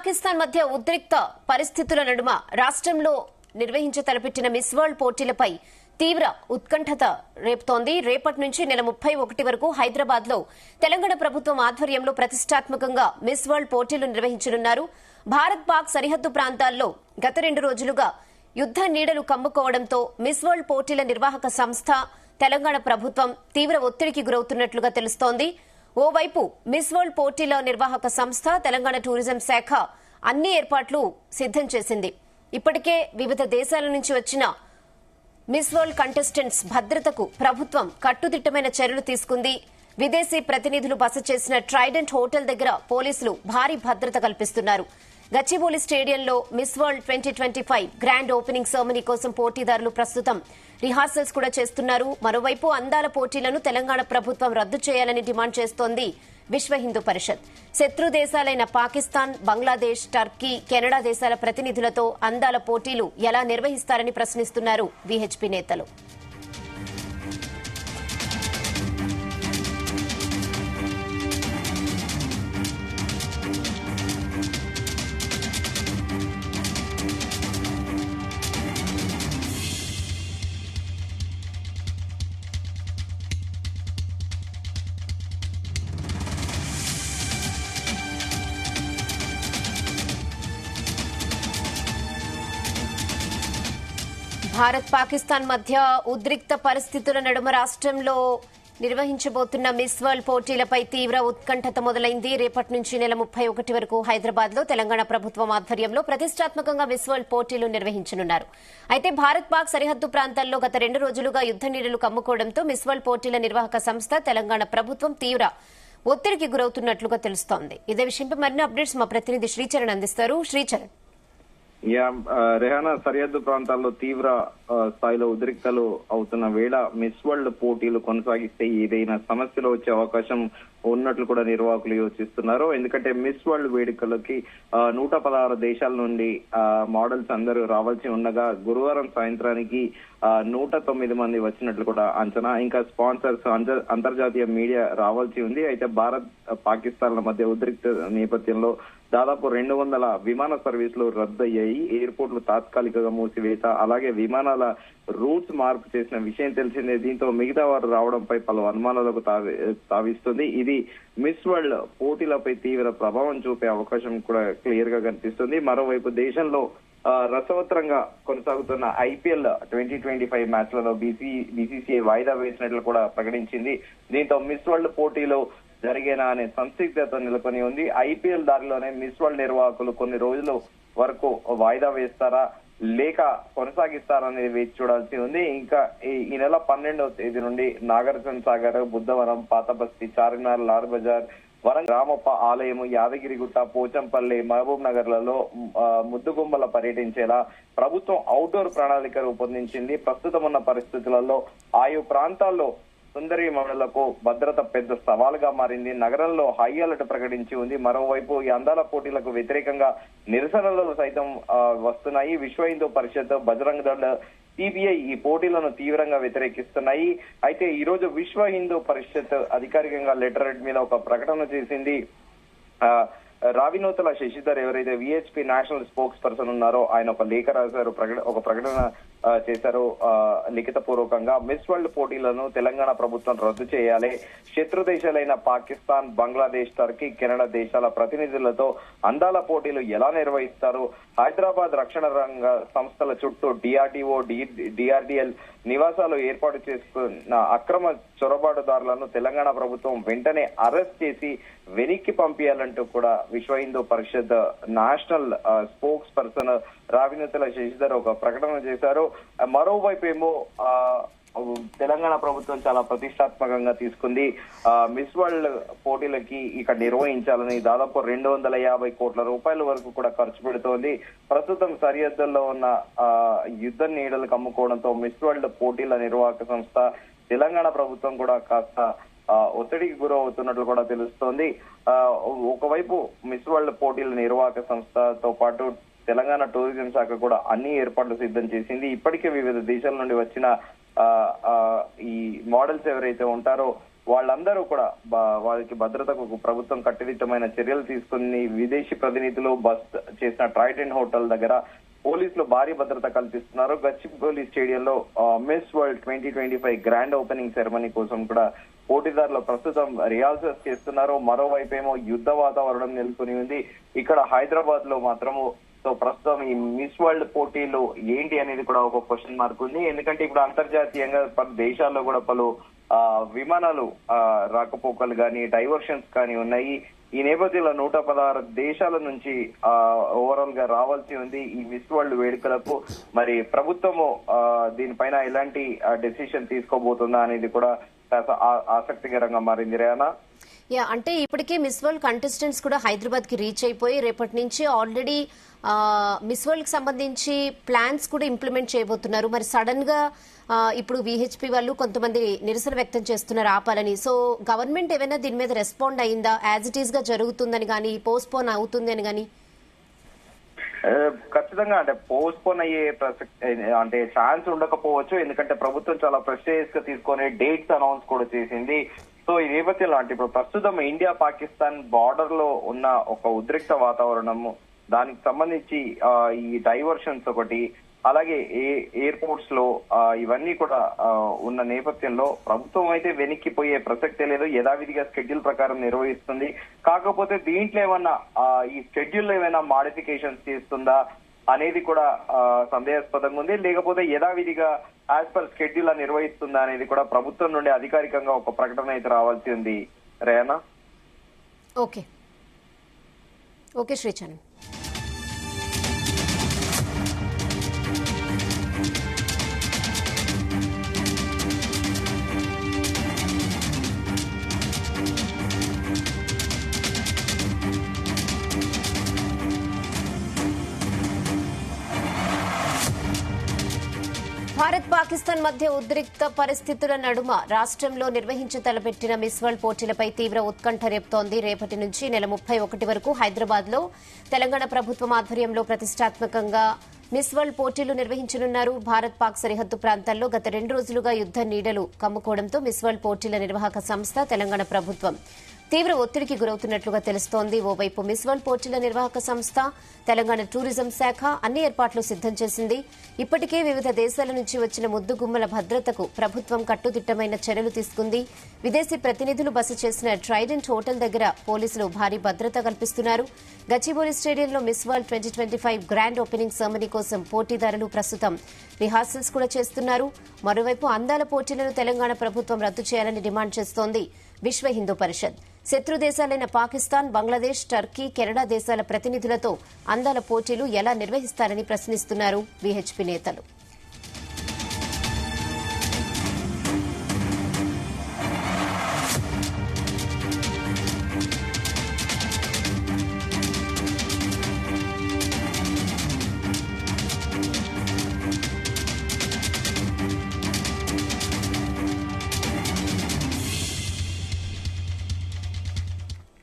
పాకిస్తాన్ మధ్య ఉద్రిక్త పరిస్థితుల నడుమ రాష్ట్రంలో తలపెట్టిన మిస్ వరల్డ్ పోటీలపై తీవ్ర ఉత్కంఠత రేపుతోంది. రేపటి నుంచి నెల 31 వరకు హైదరాబాద్ లో తెలంగాణ ప్రభుత్వం ఆధ్వర్యంలో ప్రతిష్టాత్మకంగా మిస్ వరల్డ్ పోటీలు నిర్వహించనున్నారు. భారత్ పాక్ సరిహద్దు ప్రాంతాల్లో గత 2 రోజులుగా యుద్ద నీడలు కమ్ముకోవడంతో మిస్ వరల్డ్ పోటీల నిర్వాహక సంస్థ తెలంగాణ ప్రభుత్వం తీవ్ర ఒత్తిడికి గురవుతున్నట్లుగా తెలుస్తోంది. ఓవైపు మిస్ వరల్డ్ పోటీల నిర్వాహక సంస్థ తెలంగాణ టూరిజం శాఖ అన్ని ఏర్పాట్లు సిద్దం చేసింది. ఇప్పటికే వివిధ దేశాల నుంచి వచ్చిన మిస్ వరల్డ్ కంటెస్టెంట్స్ భద్రతకు ప్రభుత్వం కట్టుదిట్టమైన చర్యలు తీసుకుంది. విదేశీ ప్రతినిధులు బస చేసిన ట్రైడెంట్ హోటల్ దగ్గర పోలీసులు భారీ భద్రత కల్పిస్తున్నారు. గచ్చిబౌలి స్టేడియంలో miss world 2025 grand opening ceremony కోసం పోటీదారులు ప్రస్తుతం రిహార్సల్స్ కూడా చేస్తున్నారు. మరోవైపు అందాల పోటీలను తెలంగాణ ప్రభుత్వం రద్దు చేయాలని డిమాండ్ చేస్తోంది విశ్వ హిందూ పరిషత్. శత్రు దేశాలైన పాకిస్తాన్, బంగ్లాదేశ్, టర్కీ, కెనడా దేశాల ప్రతినిధులతో అందాల పోటీలు ఎలా నిర్వహిస్తారని ప్రశ్నిస్తున్నారు వీహెచ్పీ నేతలు. భారత్ పాకిస్తాన్ మధ్య ఉద్రిక్త పరిస్థితుల నడుమ రాష్ట్రంలో నిర్వహించబోతున్న మిస్ వరల్డ్ పోటీలపై తీవ్ర ఉత్కంఠత మొదలైంది. రేపటి నుంచి నెల 31 వరకు హైదరాబాద్ లో తెలంగాణ ప్రభుత్వం ఆధ్వర్యంలో ప్రతిష్టాత్మకంగా మిస్ వరల్డ్ పోటీలు నిర్వహించనున్నారు. అయితే భారత్ పాక్ సరిహద్దు ప్రాంతాల్లో గత 2 రోజులుగా యుద్ద నీడలు కమ్ముకోవడంతో మిస్ వరల్డ్ పోటీల నిర్వాహక సంస్థ తెలంగాణ ప్రభుత్వం తీవ్ర ఒత్తిడికి గురవుతున్నట్లుగా తెలుస్తోంది. ఇదే విషయంపై మరిన్ని అప్డేట్స్ మా ప్రతినిధి శ్రీచరణ్ అందిస్తారు. శ్రీచరణ్, రెహానా, సరిహద్దు ప్రాంతాల్లో తీవ్ర స్థాయిలో ఉద్రిక్తలు అవుతున్న వేళ మిస్ వరల్డ్ పోటీలు కొనసాగిస్తే ఏదైనా సమస్యలు వచ్చే అవకాశం ఉన్నట్లు కూడా నిర్వాహకులు యోచిస్తున్నారు. ఎందుకంటే మిస్ వరల్డ్ వేడుకలకి 116 దేశాల నుండి మోడల్స్ అందరూ రావాల్సి ఉండగా గురువారం సాయంత్రానికి 109 మంది వచ్చినట్లు కూడా అంచనా. ఇంకా స్పాన్సర్స్, అంతర్జాతీయ మీడియా రావాల్సి ఉంది. అయితే భారత్ పాకిస్తాన్ల మధ్య ఉద్రిక్త నేపథ్యంలో దాదాపు 200 విమాన సర్వీసులు రద్దయ్యాయి. ఎయిర్పోర్ట్లు తాత్కాలికంగా మూసివేత, అలాగే విమానాల రూట్స్ మార్పు చేసిన విషయం తెలిసిందే. దీంతో మిగతా వారు రావడంపై పలు అనుమానాలకు తావిస్తుంది. ఇది మిస్ వరల్డ్ పోటీలపై తీవ్ర ప్రభావం చూపే అవకాశం కూడా క్లియర్ గా కనిపిస్తుంది. మరోవైపు దేశంలో రసవత్రంగా కొనసాగుతున్న ఐపీఎల్ 2025 మ్యాచ్లలో బీసీసీఐ వాయిదా వేసినట్లు కూడా ప్రకటించింది. దీంతో మిస్ వరల్డ్ పోటీలో జరిగేనా అనే సందిగ్ధత నెలకొని ఉంది. ఐపీఎల్ దారిలోనే మిస్ వరల్డ్ నిర్వాహకులు కొన్ని రోజుల వరకు వాయిదా వేస్తారా లేక కొనసాగిస్తారనేది వేచి చూడాల్సి ఉంది. ఇంకా ఈ నెల 12వ తేదీ నుండి నాగార్జున సాగర్, బుద్ధవనం, పాతబస్తీ, చార్మినార్, లాల్ బజార్, వరంగల్ రామప్ప ఆలయము, యాదగిరిగుట్ట, పోచంపల్లి, మహబూబ్ నగర్ లలో ముద్దుగుమ్మల పర్యటించేలా ప్రభుత్వం అవుట్డోర్ ప్రణాళిక రూపొందించింది. ప్రస్తుతం ఉన్న పరిస్థితులలో ఆయా ప్రాంతాల్లో సుందరి మహిళలకు భద్రత పెద్ద సవాలుగా మారింది. నగరంలో హై అలర్ట్ ప్రకటించి ఉంది. మరోవైపు ఈ అందాల పోటీలకు వ్యతిరేకంగా నిరసనలు సైతం వస్తున్నాయి. విశ్వ హిందూ పరిషత్, బజరంగ దళ్, సిబిఐ ఈ పోటీలను తీవ్రంగా వ్యతిరేకిస్తున్నాయి. అయితే ఈ రోజు విశ్వ హిందూ పరిషత్ అధికారికంగా లెటర్ హెడ్ మీద ఒక ప్రకటన చేసింది. రావినూతల శశిధర్ ఎవరైతే విహెచ్పి నేషనల్ స్పోక్స్ పర్సన్ ఉన్నారో ఆయన ఒక లేఖ రాశారు, ఒక ప్రకటన చేశారు లిఖిత పూర్వకంగా. మిస్ వరల్డ్ పోటీలను తెలంగాణ ప్రభుత్వం రద్దు చేయాలి. శత్రు దేశాలైన పాకిస్తాన్, బంగ్లాదేశ్, టర్కీ, కెనడా దేశాల ప్రతినిధులతో అందాల పోటీలు ఎలా నిర్వహిస్తారు? హైదరాబాద్ రక్షణ రంగ సంస్థల చుట్టూ డిఆర్డీఓ, డిఆర్డీఎల్ నివాసాలు ఏర్పాటు చేసుకున్న అక్రమ చొరబాటుదారులను తెలంగాణ ప్రభుత్వం వెంటనే అరెస్ట్ చేసి వెనక్కి పంపించాలంటూ కూడా Vishwa Hindu Parishad national spokesperson Ravinuthala Sasidhar ఒక ప్రకటన చేశారు. మరోవైపు ఏమో తెలంగాణ ప్రభుత్వం చాలా ప్రతిష్టాత్మకంగా తీసుకుంది. మిస్ వరల్డ్ పోటీలకి ఇక్కడ నిర్వహించాలని దాదాపు 250 కోట్ల రూపాయల వరకు కూడా ఖర్చు పెడుతోంది. ప్రస్తుతం సరిహద్దుల్లో ఉన్న యుద్ధ నీడలు కమ్ముకోవడంతో మిస్ వరల్డ్ పోటీల నిర్వాహక సంస్థ తెలంగాణ ప్రభుత్వం కూడా కాస్త ఒత్తిడికి గురవుతున్నట్లు కూడా తెలుస్తోంది. ఒకవైపు మిస్ వరల్డ్ పోటీల నిర్వాహక సంస్థతో పాటు తెలంగాణ టూరిజం శాఖ కూడా అన్ని ఏర్పాట్లు సిద్ధం చేసింది. ఇప్పటికే వివిధ దేశాల నుండి వచ్చిన ఈ మోడల్స్ ఎవరైతే ఉంటారో వాళ్ళందరూ కూడా వారికి భద్రతకు ప్రభుత్వం కట్టుదిట్టమైన చర్యలు తీసుకుని విదేశీ ప్రతినిధులు బస్ చేసిన ట్రైడెంట్ హోటల్ దగ్గర పోలీసులు భారీ భద్రత కల్పిస్తున్నారు. గచ్చిబౌలి స్టేడియంలో miss world 2025 grand opening ceremony కోసం కూడా పోటీదారులు ప్రస్తుతం రిహార్సల్స్ చేస్తున్నారు. మరోవైపు ఏమో యుద్ధ వాతావరణం నెలకొని ఉంది. ఇక్కడ హైదరాబాద్ లో మాత్రము సో ప్రస్తుతం ఈ మిస్ వరల్డ్ పోటీలు ఏంటి అనేది కూడా ఒక క్వశ్చన్ మార్క్ ఉంది. ఎందుకంటే ఇప్పుడు అంతర్జాతీయంగా పలు దేశాల్లో కూడా పలు విమానాలు రాకపోకలు కానీ డైవర్షన్స్ కానీ ఉన్నాయి. ఈ నేపథ్యంలో 116 దేశాల నుంచి ఓవరాల్ గా రావాల్సి ఉంది ఈ మిస్ వరల్డ్ వేడుకలకు. మరి ప్రభుత్వము దీనిపైన ఎలాంటి డెసిషన్ తీసుకోబోతుందా అనేది కూడా ఆసక్తికరంగా మారింది. రేనా అంటే ఇప్పటికే మిస్ వరల్డ్ కంటెస్టెంట్స్ కూడా హైదరాబాద్ కి రీచ్ అయిపోయి రేపటి నుంచి ఆల్రెడీ మిస్ వరల్డ్ కి సంబంధించి ప్లాన్స్ కూడా ఇంప్లిమెంట్ చేయబోతున్నారు. మరి సడన్ గా ఇప్పుడు విహెచ్పి వాళ్ళు కొంతమంది నిరసన వ్యక్తం చేస్తున్నారు ఆపాలని. సో గవర్నమెంట్ ఏమైనా దీని మీద రెస్పాండ్ అయిందా? యాజ్ ఇట్ ఈస్ గా జరుగుతుందని కానీ పోస్ట్ పోన్ అవుతుంది అని కానీ? ఖచ్చితంగా అంటే పోస్ట్ పోన్ అయ్యే అంటే ఛాన్స్ ఉండకపోవచ్చు. ఎందుకంటే ప్రభుత్వం చాలా ప్రెస్టేజియస్ గా తీసుకొని డేట్స్ అనౌన్స్ కూడా చేసింది. సో ఈ నేపథ్యంలో అంటే ఇప్పుడు ప్రస్తుతం ఇండియా పాకిస్తాన్ బార్డర్ లో ఉన్న ఒక ఉద్రిక్త వాతావరణము, దానికి సంబంధించి ఈ డైవర్షన్స్ ఒకటి, అలాగే ఎయిర్పోర్ట్స్ లో ఇవన్నీ కూడా ఉన్న నేపథ్యంలో ప్రభుత్వం అయితే వెనక్కిపోయే ప్రసక్తే లేదు. యథావిధిగా షెడ్యూల్ ప్రకారం నిర్వహిస్తుంది. కాకపోతే దీంట్లో ఏమన్నా ఈ షెడ్యూల్ ఏమైనా మాడిఫికేషన్స్ చేస్తుందా అనేది కూడా సందేహాస్పదంగా ఉంది. లేకపోతే యథావిధిగా యాజ్ పర్ షెడ్యూల్ నిర్వహిస్తుందా అనేది కూడా ప్రభుత్వం నుండి అధికారికంగా ఒక ప్రకటన అయితే రావాల్సి ఉంది. రేనా ఓకే శ్రీచరణ్. భారత్ పాకిస్తాన్ మధ్య ఉద్రిక్త పరిస్థితుల నడుమ రాష్ట్రంలో నిర్వహించతలపెట్టిన మిస్ వరల్డ్ పోటీలపై తీవ్ర ఉత్కంఠ రేపుతోంది. రేపటి నుంచి నెల 31 వరకు హైదరాబాద్ లో తెలంగాణ ప్రభుత్వం ఆధ్వర్యంలో ప్రతిష్టాత్మకంగా మిస్ వరల్డ్ పోటీలు నిర్వహించనున్నారు. భారత్ పాక్ సరిహద్దు ప్రాంతాల్లో గత 2 రోజులుగా యుద్ద నీడలు కమ్ముకోవడంతో మిస్ వరల్డ్ పోటీల నిర్వాహక సంస్థ తెలంగాణ ప్రభుత్వం తీవ్ర ఒత్తిడికి గురవుతున్నట్లుగా తెలుస్తోంది. ఓవైపు మిస్ వరల్డ్ పోటీల నిర్వాహక సంస్థ, తెలంగాణ టూరిజం శాఖ అన్ని ఏర్పాట్లు సిద్దం చేసింది. ఇప్పటికే వివిధ దేశాల నుంచి వచ్చిన ముద్దుగుమ్మల భద్రతకు ప్రభుత్వం కట్టుదిట్టమైన చర్యలు తీసుకుంది. విదేశీ ప్రతినిధులు బస చేసిన ట్రైడెంట్ హోటల్ దగ్గర పోలీసులు భారీ భద్రత కల్పిస్తున్నారు. గచ్చిబౌలి స్టేడియంలో miss world 2025 grand opening ceremony కోసం పోటీదారులు ప్రస్తుతం రిహార్సల్స్ కూడా చేస్తున్నారు. మరోవైపు అందాల పోటీలను తెలంగాణ ప్రభుత్వం రద్దు చేయాలని డిమాండ్ చేస్తోంది విశ్వ హిందూ పరిషత్. శత్రు దేశాలైన పాకిస్తాన్, బంగ్లాదేశ్, టర్కీ, కెనడా దేశాల ప్రతినిధులతో అందాల పోటీలు ఎలా నిర్వహిస్తారని ప్రశ్నిస్తున్నారు విహెచ్పి నేతలు.